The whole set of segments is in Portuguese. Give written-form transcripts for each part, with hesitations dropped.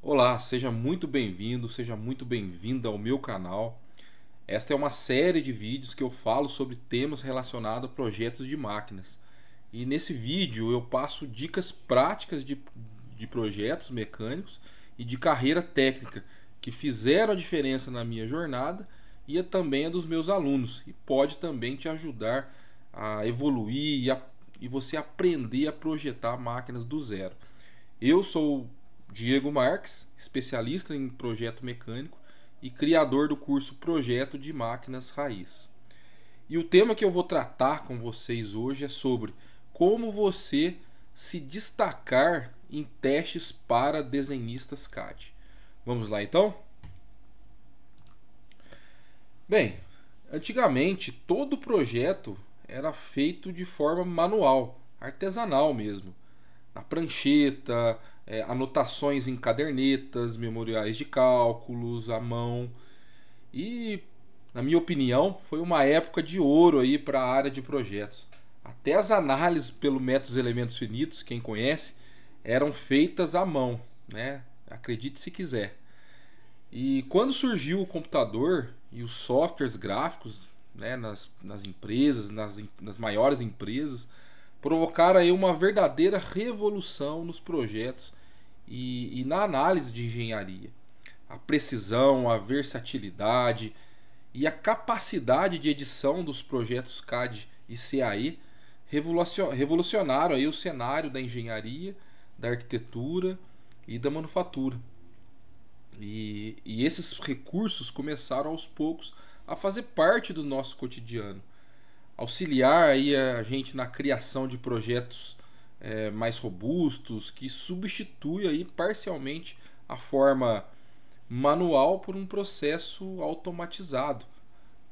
Olá, seja muito bem-vindo, seja muito bem-vinda ao meu canal. Esta é uma série de vídeos que eu falo sobre temas relacionados a projetos de máquinas. E nesse vídeo eu passo dicas práticas de projetos mecânicos e de carreira técnica que fizeram a diferença na minha jornada e também a dos meus alunos. E pode também te ajudar a evoluir e você aprender a projetar máquinas do zero. Eu sou Diego Marques, especialista em projeto mecânico e criador do curso Projeto de Máquinas Raiz. E o tema que eu vou tratar com vocês hoje é sobre como você se destacar em testes para desenhistas CAD. Vamos lá então? Bem, antigamente todo projeto era feito de forma manual, artesanal mesmo. Na prancheta, anotações em cadernetas, memoriais de cálculos, à mão. E, na minha opinião, foi uma época de ouro aí para a área de projetos. Até as análises pelo método elementos finitos, quem conhece, eram feitas à mão, né? Acredite se quiser. E quando surgiu o computador e os softwares gráficos, né, nas empresas, nas maiores empresas, provocaram aí uma verdadeira revolução nos projetos e na análise de engenharia. A precisão, a versatilidade e a capacidade de edição dos projetos CAD e CAE revolucionaram aí o cenário da engenharia, da arquitetura e da manufatura. E esses recursos começaram aos poucos a fazer parte do nosso cotidiano, auxiliar aí a gente na criação de projetos mais robustos que substitui aí parcialmente a forma manual por um processo automatizado,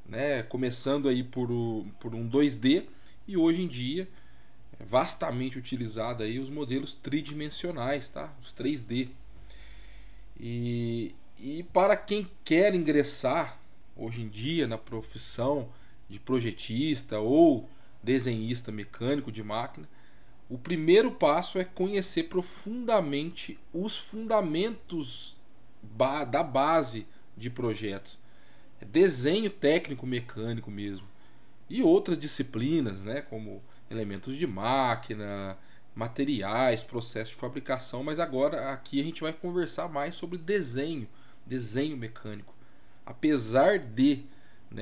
né? Começando aí por um 2D e hoje em dia é vastamente utilizado aí os modelos tridimensionais, tá? Os 3D. E para quem quer ingressar hoje em dia na profissão de projetista ou desenhista mecânico de máquina, o primeiro passo é conhecer profundamente os fundamentos da base de projetos. É desenho técnico mecânico mesmo. E outras disciplinas, né, como elementos de máquina, materiais, processo de fabricação, mas agora aqui a gente vai conversar mais sobre desenho mecânico. Apesar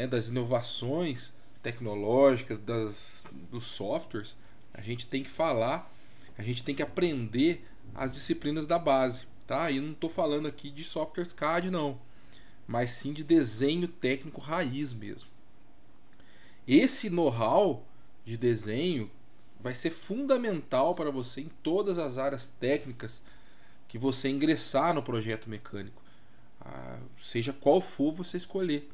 das inovações tecnológicas, dos softwares, a gente tem que falar, a gente tem que aprender as disciplinas da base, tá? E não estou falando aqui de softwares CAD não, mas sim de desenho técnico raiz mesmo. Esse know-how de desenho vai ser fundamental para você em todas as áreas técnicas que você ingressar no projeto mecânico, seja qual for você escolher.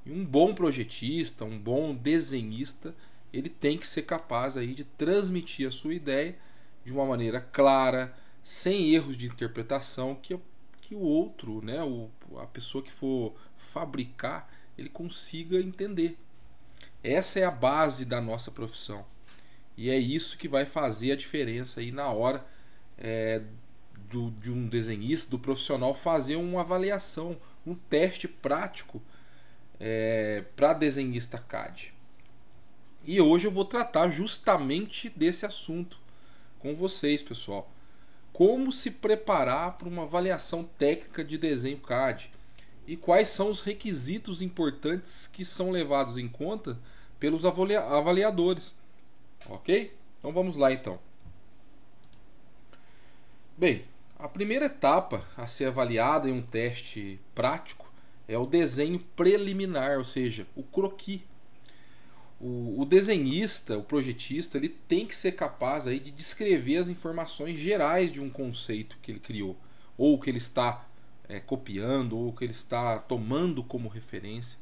E um bom projetista, um bom desenhista, ele tem que ser capaz aí de transmitir a sua ideia de uma maneira clara, sem erros de interpretação, que o outro, né, a pessoa que for fabricar, ele consiga entender. Essa é a base da nossa profissão. E é isso que vai fazer a diferença aí na hora de um desenhista, do profissional, fazer uma avaliação, um teste prático para desenhista CAD. E hoje eu vou tratar justamente desse assunto com vocês, pessoal. Como se preparar para uma avaliação técnica de desenho CAD e quais são os requisitos importantes que são levados em conta pelos avaliadores. Ok? Então vamos lá então. Bem, a primeira etapa a ser avaliada em um teste prático é o desenho preliminar, ou seja, o croquis. O desenhista, o projetista, ele tem que ser capaz aí de descrever as informações gerais de um conceito que ele criou, ou que ele está copiando, ou que ele está tomando como referência.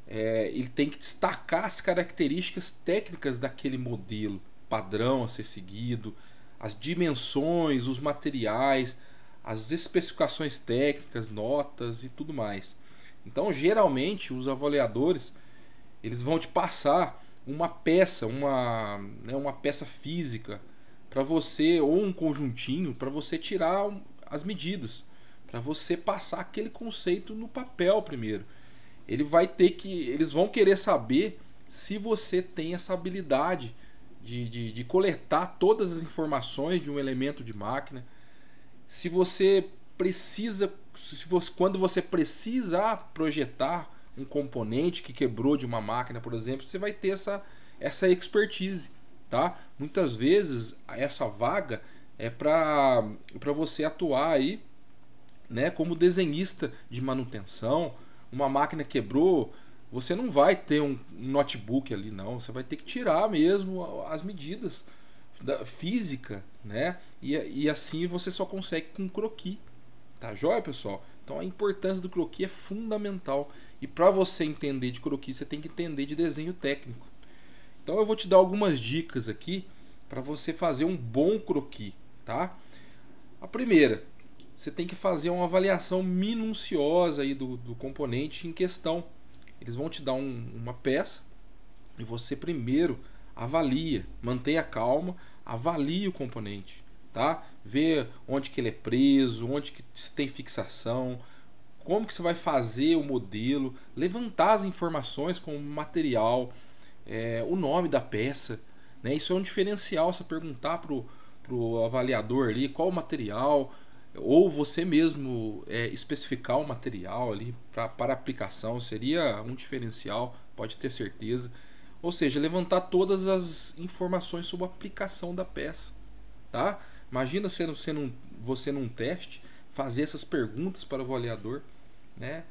Ele tem que destacar as características técnicas daquele modelo padrão a ser seguido, as dimensões, os materiais, as especificações técnicas, notas e tudo mais. Então, geralmente, os avaliadores eles vão te passar uma peça, uma peça física para você, ou um conjuntinho para você tirar as medidas. para você passar aquele conceito no papel primeiro. Eles vão querer saber se você tem essa habilidade de coletar todas as informações de um elemento de máquina. Se você precisa, quando você precisa projetar um componente que quebrou de uma máquina, por exemplo, você vai ter essa expertise, tá? Muitas vezes essa vaga é para você atuar aí, né, como desenhista de manutenção. Uma máquina quebrou, você não vai ter um notebook ali, não. Você vai ter que tirar mesmo as medidas da física, né? E assim você só consegue com croquis. Tá joia, pessoal? Então a importância do croquis é fundamental. E para você entender de croquis, você tem que entender de desenho técnico. Então eu vou te dar algumas dicas aqui para você fazer um bom croquis, tá? A primeira, você tem que fazer uma avaliação minuciosa aí do componente em questão. Eles vão te dar uma peça e você primeiro avalia, mantenha calma, avalie o componente, tá? Vê onde que ele é preso, onde que tem fixação, como que você vai fazer o modelo, levantar as informações como material, o nome da peça, né? Isso é um diferencial, você perguntar pro avaliador ali qual o material, ou você mesmo especificar o material ali para aplicação, seria um diferencial, pode ter certeza. Ou seja, levantar todas as informações sobre a aplicação da peça, tá? Imagina você num teste fazer essas perguntas para o avaliador, né?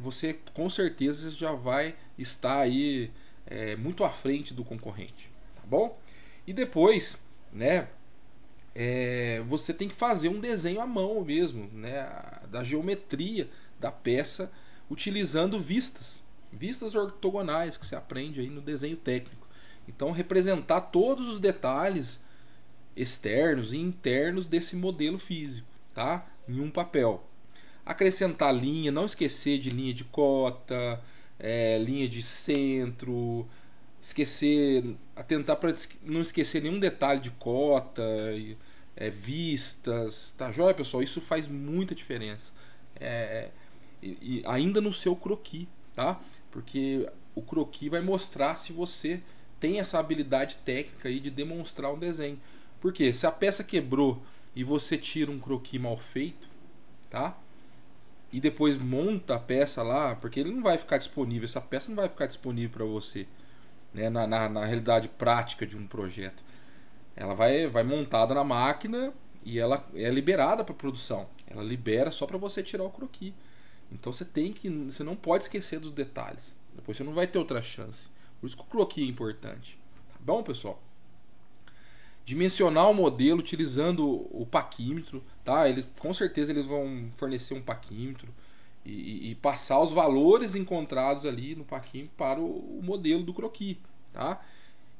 Você com certeza já vai estar aí muito à frente do concorrente, tá bom? E depois, né? Você tem que fazer um desenho à mão mesmo, né, da geometria da peça, utilizando vistas ortogonais que você aprende aí no desenho técnico. Então representar todos os detalhes externos e internos desse modelo físico, tá, em um papel. Acrescentar linha, não esquecer de linha de cota, linha de centro, atentar para não esquecer nenhum detalhe de cota, vistas, tá joia, pessoal? Isso faz muita diferença. E ainda no seu croquis, tá? Porque o croquis vai mostrar se você tem essa habilidade técnica aí de demonstrar um desenho. Porque se a peça quebrou e você tira um croquis mal feito, tá? E depois monta a peça lá, porque ele não vai ficar disponível, essa peça não vai ficar disponível para você, né, na realidade prática de um projeto. Ela vai montada na máquina e ela é liberada para produção. Ela libera só para você tirar o croquis. Então você não pode esquecer dos detalhes. Depois você não vai ter outra chance. Por isso que o croquis é importante. Tá bom, pessoal? Dimensionar o modelo utilizando o paquímetro, tá? Com certeza eles vão fornecer um paquímetro e passar os valores encontrados ali no paquímetro para o modelo do croquis, tá?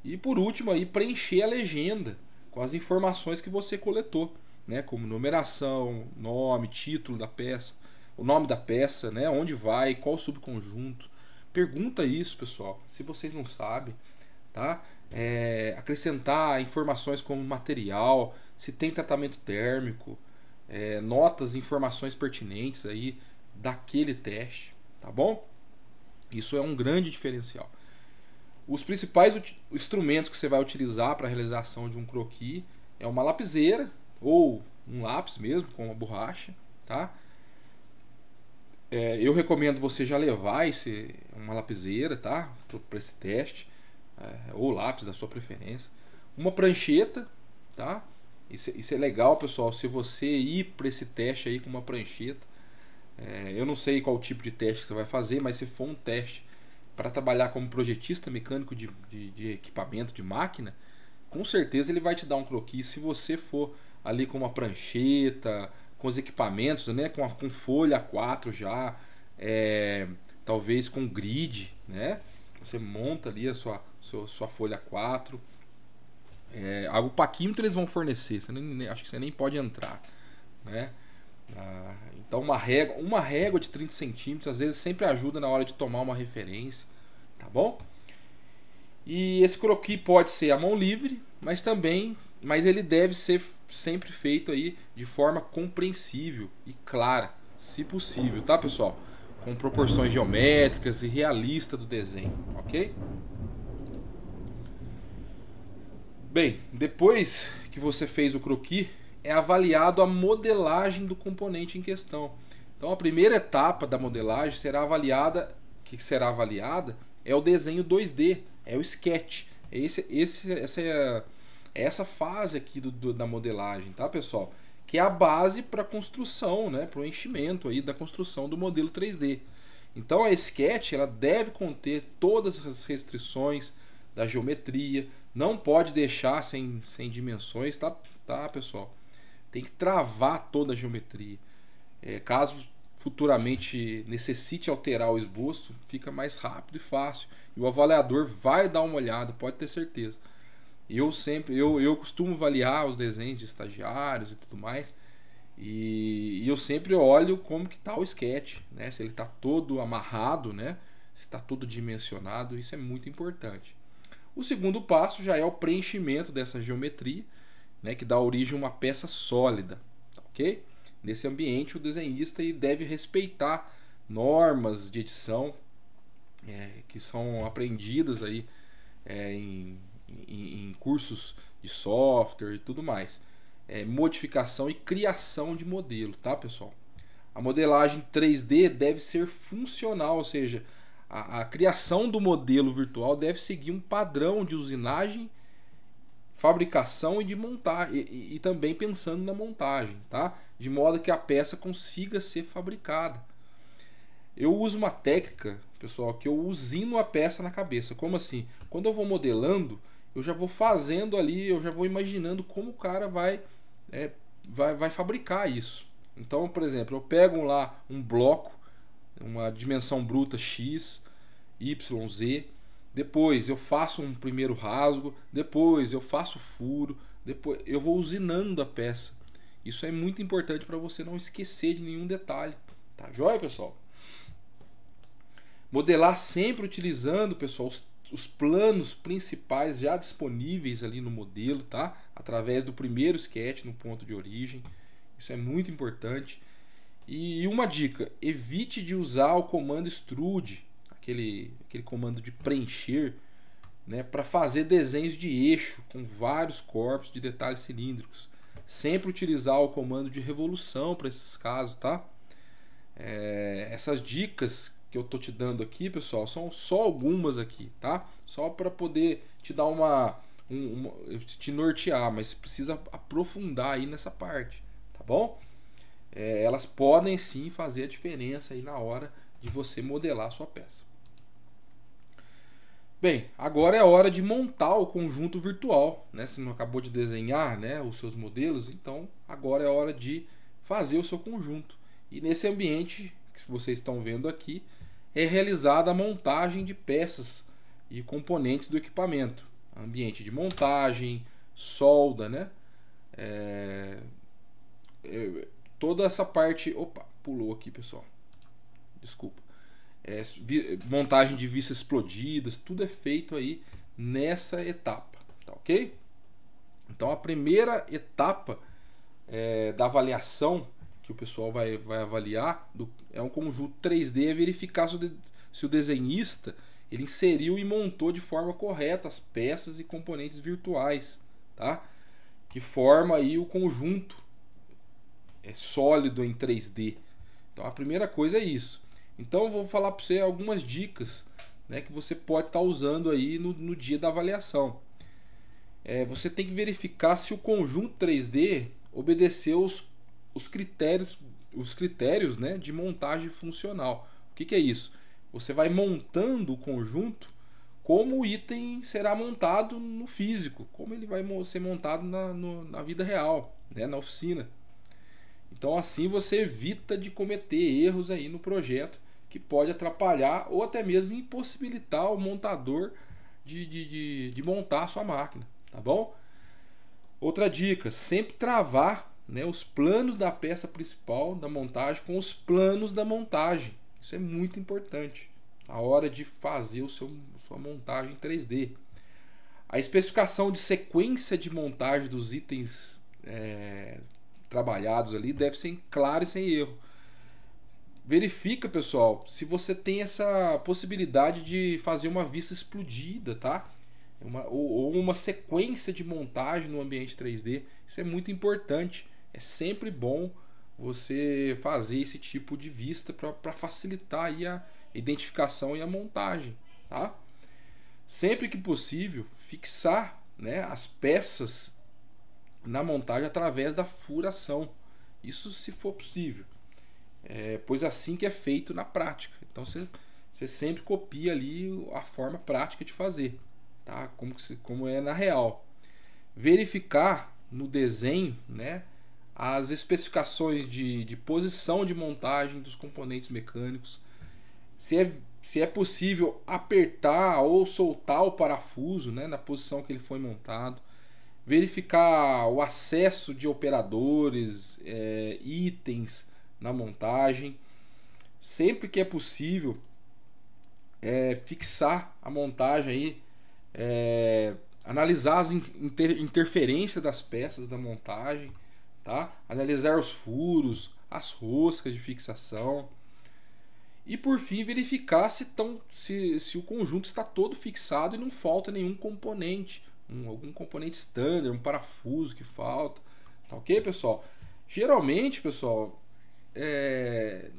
E por último aí, preencher a legenda com as informações que você coletou, né? Como numeração, nome, título da peça, o nome da peça, né? Onde vai, qual subconjunto. Pergunta isso, pessoal, se vocês não sabem, tá? Acrescentar informações como material, se tem tratamento térmico, notas, informações pertinentes aí daquele teste, tá bom? Isso é um grande diferencial. Os principais instrumentos que você vai utilizar para a realização de um croquis é uma lapiseira ou um lápis mesmo, com uma borracha, tá? Eu recomendo você já levar uma lapiseira, tá? Para esse teste, ou lápis da sua preferência. Uma prancheta, tá? Isso é legal, pessoal, se você ir para esse teste aí com uma prancheta. Eu não sei qual tipo de teste que você vai fazer, mas se for um teste para trabalhar como projetista mecânico de equipamento, de máquina, com certeza ele vai te dar um croquis. Se você for ali com uma prancheta, com os equipamentos, né, com folha A4 já, talvez com grid, né, você monta ali a sua folha A4. O paquímetro eles vão fornecer, acho que você nem pode entrar, né? Então uma régua de 30 centímetros às vezes sempre ajuda na hora de tomar uma referência, tá bom? E esse croquis pode ser à mão livre, mas também mas ele deve ser sempre feito aí de forma compreensível e clara, se possível, tá, pessoal? Com proporções geométricas e realistas do desenho, ok? Bem, depois que você fez o croquis, é avaliado a modelagem do componente em questão. Então a primeira etapa da modelagem será avaliada, que será avaliada é o desenho 2D, é o sketch. Essa fase aqui da modelagem, tá, pessoal? Que é a base para a construção, né, para o enchimento aí da construção do modelo 3D. Então a sketch ela deve conter todas as restrições da geometria, não pode deixar sem dimensões, tá, pessoal? Tem que travar toda a geometria. Caso futuramente necessite alterar o esboço, fica mais rápido e fácil. E o avaliador vai dar uma olhada, pode ter certeza. Eu costumo avaliar os desenhos de estagiários e tudo mais. E eu sempre olho como que está o sketch, né? Se ele está todo amarrado, né? Se está todo dimensionado, isso é muito importante. O segundo passo já é o preenchimento dessa geometria, né? Que dá origem a uma peça sólida, ok? Nesse ambiente o desenhista deve respeitar normas de edição que são aprendidas aí em cursos de software e tudo mais. Modificação e criação de modelo, tá, pessoal? A modelagem 3D deve ser funcional, ou seja, a criação do modelo virtual deve seguir um padrão de usinagem, fabricação e de montagem, e também pensando na montagem, tá? De modo que a peça consiga ser fabricada. Eu uso uma técnica, pessoal, que eu usino a peça na cabeça. Como assim? Quando eu vou modelando, eu já vou fazendo ali, eu já vou imaginando como o cara vai fabricar isso. Então, por exemplo, eu pego lá um bloco, uma dimensão bruta X, Y, Z. Depois eu faço um primeiro rasgo, depois eu faço furo, depois eu vou usinando a peça. Isso é muito importante para você não esquecer de nenhum detalhe. Tá joia, pessoal? Modelar sempre utilizando, pessoal, os planos principais já disponíveis ali no modelo, tá? Através do primeiro sketch no ponto de origem. Isso é muito importante. E uma dica, evite de usar o comando extrude, aquele comando de preencher, né, para fazer desenhos de eixo com vários corpos de detalhes cilíndricos. Sempre utilizar o comando de revolução para esses casos, tá? Essas dicas que eu tô te dando aqui, pessoal, são só algumas aqui, tá? Só para poder te dar te nortear, mas você precisa aprofundar aí nessa parte, tá bom? Elas podem sim fazer a diferença aí na hora de você modelar a sua peça. Bem, agora é a hora de montar o conjunto virtual, né? Você não acabou de desenhar, né, os seus modelos, então agora é a hora de fazer o seu conjunto. E nesse ambiente que vocês estão vendo aqui, é realizada a montagem de peças e componentes do equipamento. Ambiente de montagem, solda, né? Toda essa parte... Opa, pulou aqui, pessoal. Desculpa. Montagem de vistas explodidas, tudo é feito aí nessa etapa, tá ok? Então a primeira etapa da avaliação que o pessoal vai avaliar é um conjunto 3D, é verificar se o desenhista ele inseriu e montou de forma correta as peças e componentes virtuais, tá? Que forma aí o conjunto sólido em 3D. Então a primeira coisa é isso. Então eu vou falar para você algumas dicas, né, que você pode estar usando aí no dia da avaliação. Você tem que verificar se o conjunto 3D obedeceu os critérios, né, de montagem funcional. O que é isso? Você vai montando o conjunto como o item será montado no físico, como ele vai ser montado na vida real, né, na oficina. Então assim você evita de cometer erros aí no projeto que pode atrapalhar ou até mesmo impossibilitar o montador de montar a sua máquina, tá bom? Outra dica, sempre travar, né, os planos da peça principal da montagem com os planos da montagem. Isso é muito importante na hora de fazer sua montagem 3D. A especificação de sequência de montagem dos itens trabalhados ali deve ser clara e sem erro. Verifica, pessoal, se você tem essa possibilidade de fazer uma vista explodida, tá? Ou uma sequência de montagem no ambiente 3D. Isso é muito importante. É sempre bom você fazer esse tipo de vista para facilitar aí a identificação e a montagem, tá? Sempre que possível, fixar, né, as peças na montagem através da furação. Isso se for possível. Pois assim que é feito na prática. Então você sempre copia ali a forma prática de fazer, tá? Como é na real. Verificar no desenho, né, as especificações de posição de montagem dos componentes mecânicos. Se é possível apertar ou soltar o parafuso, né, na posição que ele foi montado. Verificar o acesso de operadores, itens na montagem. Sempre que é possível, fixar a montagem aí, analisar as interferências das peças da montagem, tá? Analisar os furos, as roscas de fixação. E por fim, verificar se o conjunto está todo fixado e não falta nenhum componente, algum componente standard, um parafuso que falta, tá ok, pessoal? Geralmente, pessoal,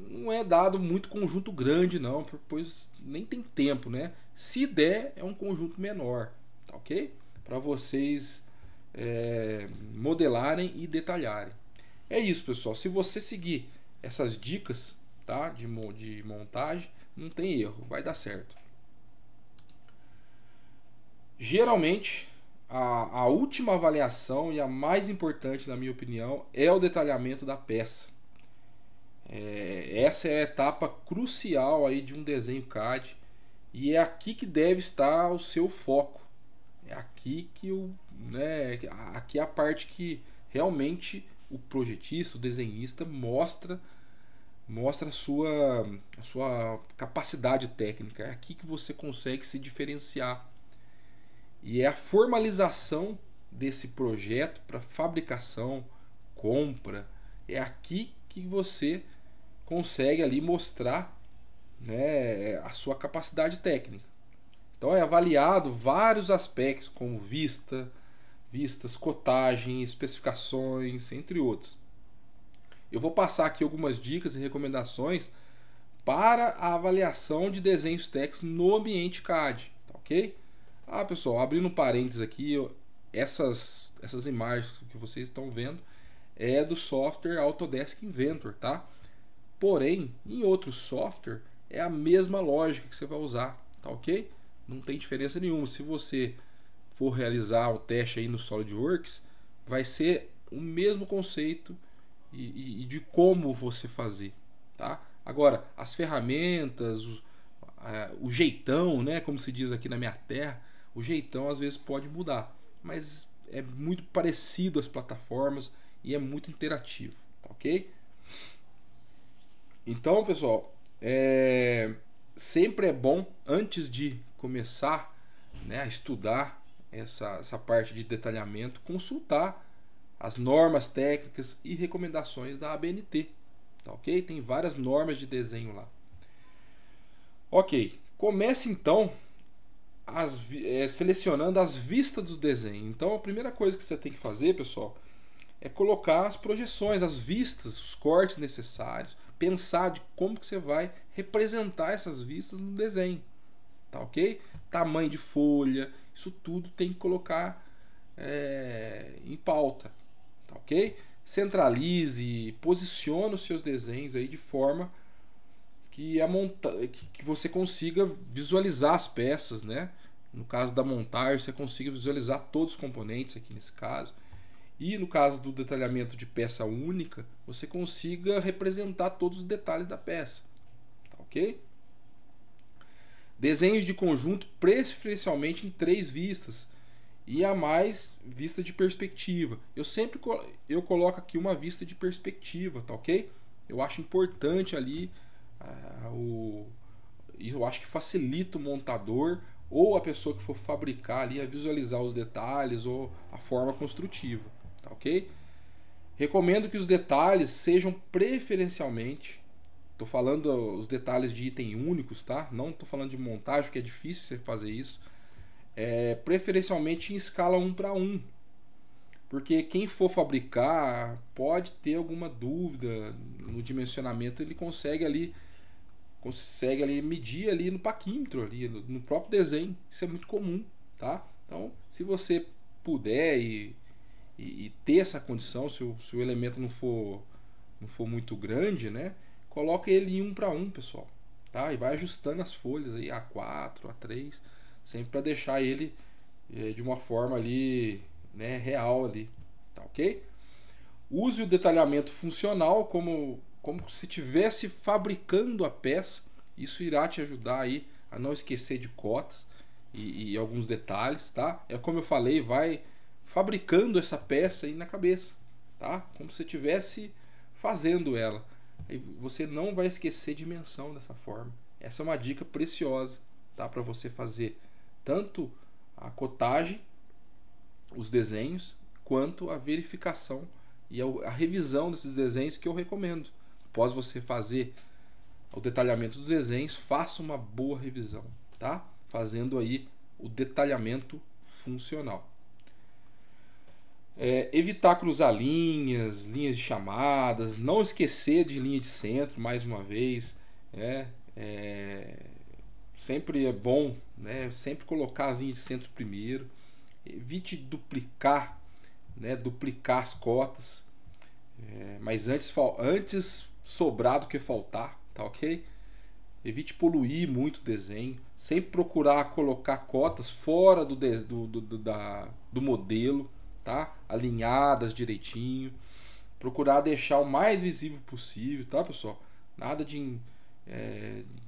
não é dado muito conjunto grande não, pois nem tem tempo, né? Se der, é um conjunto menor, tá ok? Para vocês modelarem e detalharem. É isso, pessoal. Se você seguir essas dicas, tá, de montagem, não tem erro, vai dar certo. Geralmente, a última avaliação e a mais importante, na minha opinião, é o detalhamento da peça. Essa é a etapa crucial aí de um desenho CAD e é aqui que deve estar o seu foco. É aqui que aqui é a parte que realmente o projetista, o desenhista mostra a sua capacidade técnica. É aqui que você consegue se diferenciar. E é a formalização desse projeto para fabricação, compra. É aqui que você consegue ali mostrar, né, a sua capacidade técnica. Então é avaliado vários aspectos, como vistas, cotagem, especificações, entre outros. Eu vou passar aqui algumas dicas e recomendações para a avaliação de desenhos técnicos no ambiente CAD, tá ok? Pessoal, abrindo um parênteses aqui, essas imagens que vocês estão vendo é do software Autodesk Inventor, tá? Porém, em outro software é a mesma lógica que você vai usar, tá ok? Não tem diferença nenhuma. Se você for realizar o teste aí no SolidWorks, vai ser o mesmo conceito e de como você fazer, tá? Agora, as ferramentas, o jeitão, né, como se diz aqui na minha terra, o jeitão às vezes pode mudar, mas é muito parecido às plataformas e é muito interativo, tá ok? Então, pessoal, sempre é bom, antes de começar, né, a estudar essa parte de detalhamento, consultar as normas técnicas e recomendações da ABNT, tá ok? Tem várias normas de desenho lá. Ok, comece então selecionando as vistas do desenho. Então a primeira coisa que você tem que fazer, pessoal, é colocar as projeções, as vistas, os cortes necessários, pensar de como que você vai representar essas vistas no desenho, tá ok? Tamanho de folha, isso tudo tem que colocar em pauta, tá ok? Centralize, posicione os seus desenhos aí de forma que você consiga visualizar as peças, né? No caso da montagem, você consiga visualizar todos os componentes aqui nesse caso. E no caso do detalhamento de peça única, você consiga representar todos os detalhes da peça, tá ok? Desenhos de conjunto preferencialmente em 3 vistas e a mais vista de perspectiva. Eu coloco aqui uma vista de perspectiva, tá ok? Eu acho importante ali, eu acho que facilita o montador ou a pessoa que for fabricar ali a visualizar os detalhes ou a forma construtiva, tá ok? Recomendo que os detalhes sejam preferencialmente, estou falando os detalhes de item únicos, tá? Não estou falando de montagem, porque é difícil você fazer isso. Preferencialmente em escala 1:1, porque quem for fabricar pode ter alguma dúvida no dimensionamento, ele consegue ali medir ali no paquímetro, ali no próprio desenho. Isso é muito comum, tá? Então, se você puder e ter essa condição, se o elemento não for muito grande, né? Coloca ele em 1:1, pessoal, tá? E vai ajustando as folhas aí A4, A3, sempre para deixar ele de uma forma ali, né, real ali, tá ok? Use o detalhamento funcional como se estivesse fabricando a peça. Isso irá te ajudar aí a não esquecer de cotas e alguns detalhes, tá? É como eu falei, vai fabricando essa peça aí na cabeça, tá? Como se estivesse fazendo ela. Aí você não vai esquecer dimensão dessa forma. Essa é uma dica preciosa, tá? Para você fazer tanto a cotagem, os desenhos, quanto a verificação e a revisão desses desenhos, que eu recomendo. Após você fazer o detalhamento dos desenhos, faça uma boa revisão, tá? Fazendo aí o detalhamento funcional. Evitar cruzar linhas de chamadas, não esquecer de linha de centro, mais uma vez, sempre é bom, né? Sempre colocar as linhas de centro primeiro. Evite duplicar as cotas, mas antes sobrar do que faltar, tá ok? Evite poluir muito o desenho, sempre procurar colocar cotas fora do modelo, tá? Alinhadas direitinho, procurar deixar o mais visível possível, tá, pessoal? Nada de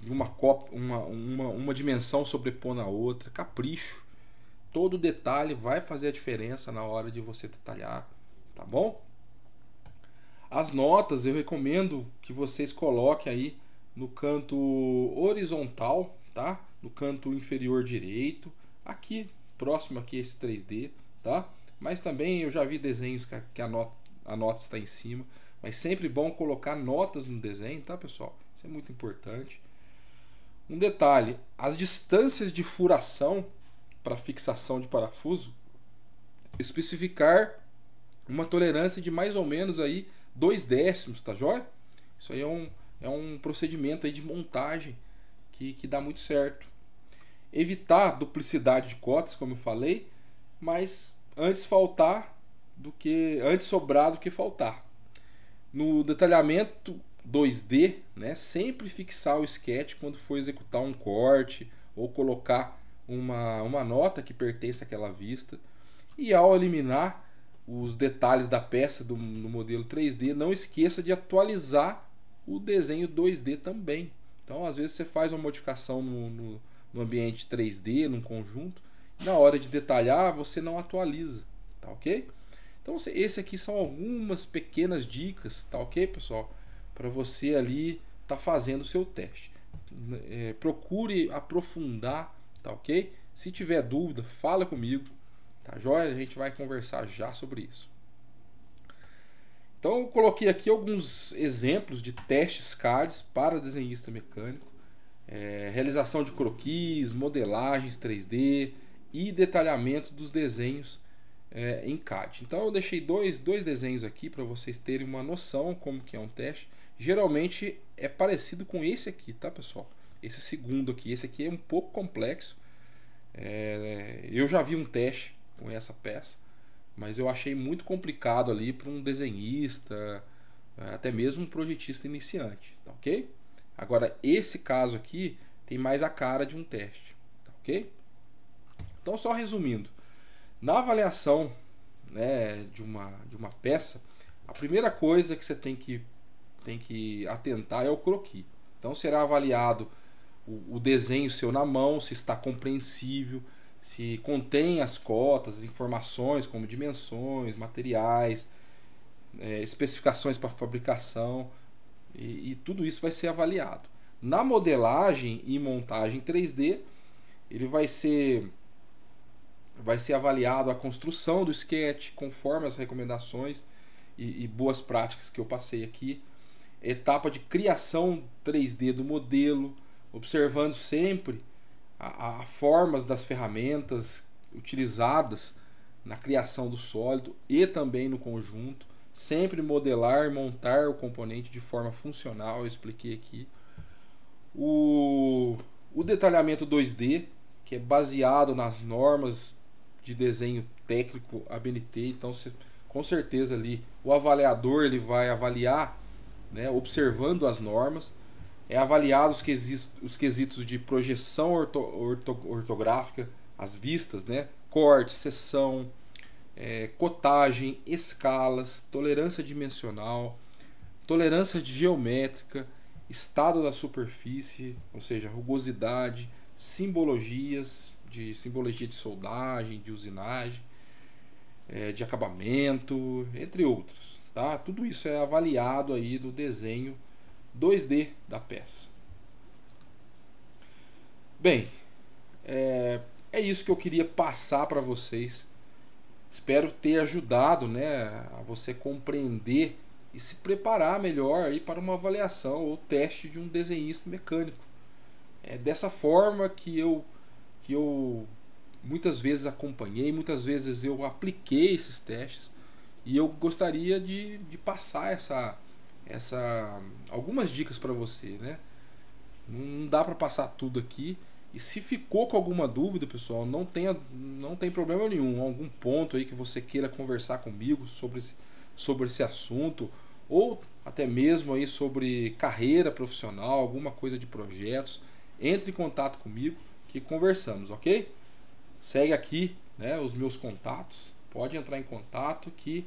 uma dimensão sobrepor na outra, capricho. Todo detalhe vai fazer a diferença na hora de você detalhar, tá bom? As notas eu recomendo que vocês coloquem aí no canto horizontal, tá? No canto inferior direito, aqui próximo aqui esse 3D, tá? Mas também eu já vi desenhos que a nota está em cima, mas sempre bom colocar notas no desenho, tá, pessoal? Isso é muito importante. Um detalhe, as distâncias de furação para fixação de parafuso, especificar uma tolerância de mais ou menos aí 0,2, tá joia? Isso aí é um procedimento aí de montagem que dá muito certo. Evitar duplicidade de cotas, como eu falei, mas antes sobrar do que faltar. No detalhamento 2D, né, sempre fixar o sketch quando for executar um corte ou colocar uma nota que pertence àquela vista. E ao eliminar os detalhes da peça no modelo 3D, não esqueça de atualizar o desenho 2D também. Então, às vezes você faz uma modificação no ambiente 3D, num conjunto, e na hora de detalhar você não atualiza, tá ok? Então, esse aqui são algumas pequenas dicas, tá ok, pessoal? Para você ali tá fazendo o seu teste. Procure aprofundar, tá ok? Se tiver dúvida, fala comigo, tá joia? A gente vai conversar já sobre isso. Então eu coloquei aqui alguns exemplos de testes CADs para desenhista mecânico, realização de croquis, modelagens 3D e detalhamento dos desenhos em CAD. Então eu deixei dois desenhos aqui para vocês terem uma noção como que é um teste. Geralmente é parecido com esse aqui, tá, pessoal? Esse segundo aqui, esse aqui é um pouco complexo. Eu já vi um teste com essa peça, mas eu achei muito complicado ali para um desenhista, até mesmo um projetista iniciante, tá ok? Agora esse caso aqui tem mais a cara de um teste, tá ok? Então, só resumindo, na avaliação, né, de uma peça, a primeira coisa que você tem que atentar é o croquis. Então será avaliado o desenho seu na mão, se está compreensível, se contém as cotas, as informações como dimensões, materiais, especificações para fabricação, e tudo isso vai ser avaliado. Na modelagem e montagem 3D, ele vai ser avaliado a construção do sketch conforme as recomendações e boas práticas que eu passei aqui. Etapa de criação 3D do modelo, observando sempre as formas das ferramentas utilizadas na criação do sólido e também no conjunto. Sempre modelar e montar o componente de forma funcional, eu expliquei aqui. O detalhamento 2D, que é baseado nas normas de desenho técnico ABNT. Então, com certeza ali o avaliador ele vai avaliar, né, observando as normas. É avaliado os quesitos de projeção ortográfica, as vistas, né, corte, seção, cotagem, escalas, tolerância dimensional, tolerância geométrica, estado da superfície, ou seja, rugosidade, simbologia de soldagem, de usinagem, de acabamento, entre outros. Tá? Tudo isso é avaliado aí no desenho 2D da peça. Bem, é isso que eu queria passar para vocês. Espero ter ajudado, né, a você compreender e se preparar melhor aí para uma avaliação ou teste de um desenhista mecânico. É dessa forma que eu muitas vezes acompanhei, muitas vezes eu apliquei esses testes, e eu gostaria de passar algumas dicas para você, né? Não dá para passar tudo aqui. E se ficou com alguma dúvida, pessoal, não tem problema nenhum. Algum ponto aí que você queira conversar comigo sobre esse assunto, ou até mesmo aí sobre carreira profissional, alguma coisa de projetos, entre em contato comigo que conversamos, ok? Segue aqui, né, os meus contatos. Pode entrar em contato que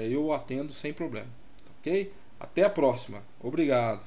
eu atendo sem problema, ok? Até a próxima. Obrigado.